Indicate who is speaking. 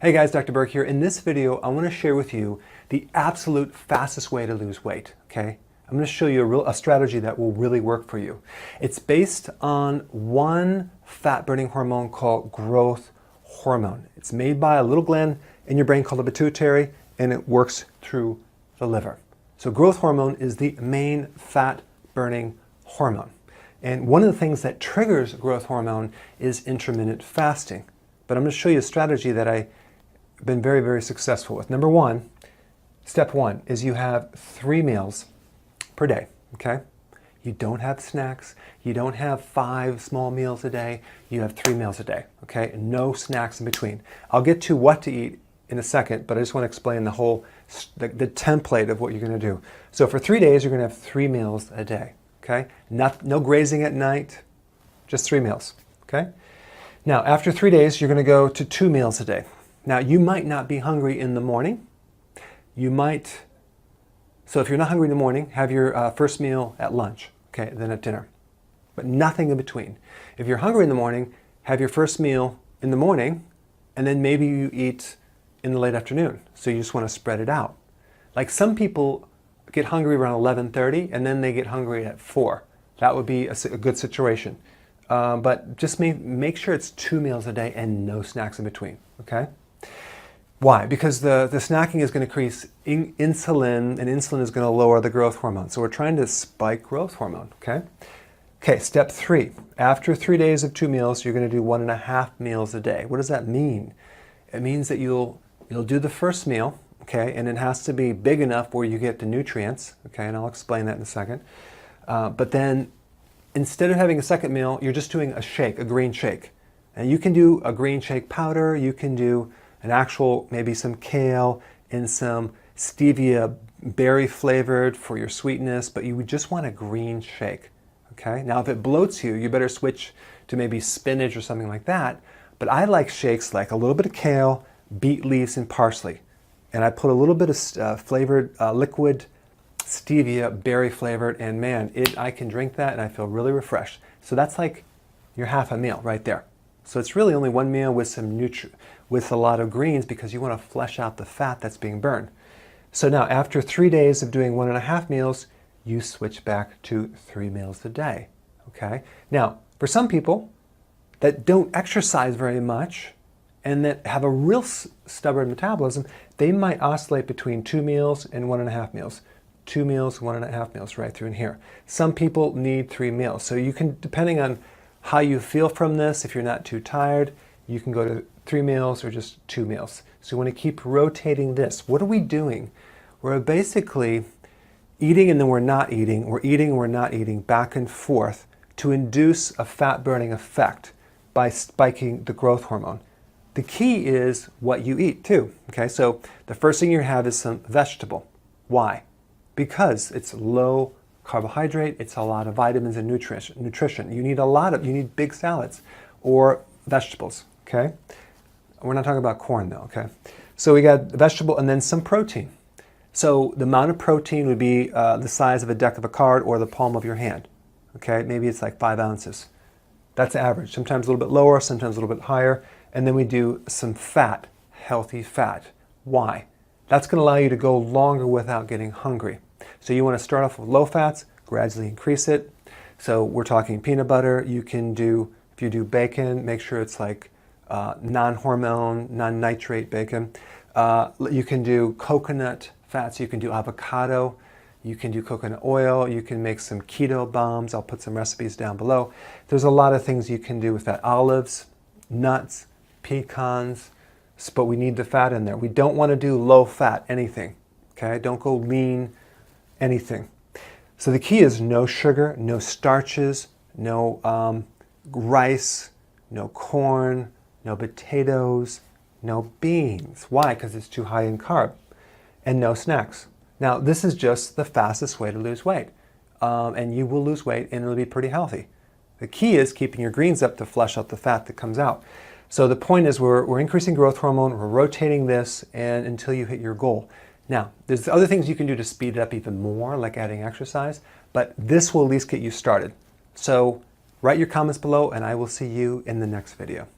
Speaker 1: Hey guys, Dr. Berg here. In this video, I want to share with you the absolute fastest way to lose weight, okay? I'm going to show you a strategy that will really work for you. It's based on one fat-burning hormone called growth hormone. It's made by a little gland in your brain called the pituitary, and it works through the liver. So growth hormone is the main fat-burning hormone. And one of the things that triggers growth hormone is intermittent fasting. But I'm going to show you a strategy that I've been very, very successful with. Number one, step one is you have 3 meals per day, okay? You don't have snacks. You don't have 5 small meals a day. You have 3 meals a day, okay? No snacks in between. I'll get to what to eat in a second, but I just want to explain the whole, the template of what you're going to do. So for 3 days, you're going to have 3 meals a day, okay? No grazing at night, just 3 meals, okay? Now, after 3 days, you're going to go to 2 meals a day. Now, you might not be hungry in the morning. So if you're not hungry in the morning, have your first meal at lunch, okay, then at dinner. But nothing in between. If you're hungry in the morning, have your first meal in the morning, and then maybe you eat in the late afternoon. So you just want to spread it out. Like some people get hungry around 11:30, and then they get hungry at 4. That would be a good situation. But just make sure it's 2 meals a day and no snacks in between, okay? Why? Because the snacking is going to increase insulin, and insulin is going to lower the growth hormone. So we're trying to spike growth hormone, okay? Okay, step 3. After 3 days of 2 meals, you're going to do 1.5 meals a day. What does that mean? It means that you'll do the first meal, okay, and it has to be big enough where you get the nutrients, okay, and I'll explain that in a second. But then instead of having a second meal, you're just doing a shake, a green shake. And you can do a green shake powder, you can do an actual, maybe some kale and some stevia berry flavored for your sweetness, but you would just want a green shake, okay? Now, if it bloats you, you better switch to maybe spinach or something like that. But I like shakes like a little bit of kale, beet leaves, and parsley. And I put a little bit of flavored liquid stevia berry flavored, and man, I can drink that and I feel really refreshed. So that's like your half a meal right there. So it's really only 1 meal with with a lot of greens, because you want to flesh out the fat that's being burned. So now after 3 days of doing 1.5 meals, you switch back to 3 meals a day, okay? Now, for some people that don't exercise very much and that have a real stubborn metabolism, they might oscillate between 2 meals and 1.5 meals. 2 meals, 1.5 meals, right through in here. Some people need 3 meals. So you can, depending on how you feel from this, if you're not too tired, you can go to 3 meals or just 2 meals. So you want to keep rotating this. What are we doing? We're basically eating and then we're not eating. We're eating and we're not eating, back and forth, to induce a fat burning effect by spiking the growth hormone. The key is what you eat too. Okay, so the first thing you have is some vegetable. Why? Because it's low carbohydrate, it's a lot of vitamins and nutrition. You need big salads or vegetables, okay? We're not talking about corn though, okay? So we got vegetable and then some protein. So the amount of protein would be the size of a deck of a card or the palm of your hand, okay? Maybe it's like 5 ounces. That's average, sometimes a little bit lower, sometimes a little bit higher. And then we do some fat, healthy fat. Why? That's going to allow you to go longer without getting hungry. So you want to start off with low fats, gradually increase it. So we're talking peanut butter. You can do, if you do bacon, make sure it's like non-hormone, non-nitrate bacon. You can do coconut fats. You can do avocado. You can do coconut oil. You can make some keto bombs. I'll put some recipes down below. There's a lot of things you can do with that. Olives, nuts, pecans, but we need the fat in there. We don't want to do low fat anything, okay? Don't go lean anything. So the key is no sugar, no starches, no rice, no corn, no potatoes, no beans. Why? Because it's too high in carb. And no snacks. Now, this is just the fastest way to lose weight. And you will lose weight and it'll be pretty healthy. The key is keeping your greens up to flush out the fat that comes out. So the point is we're increasing growth hormone, we're rotating this, and until you hit your goal. Now, there's other things you can do to speed it up even more, like adding exercise, but this will at least get you started. So write your comments below, and I will see you in the next video.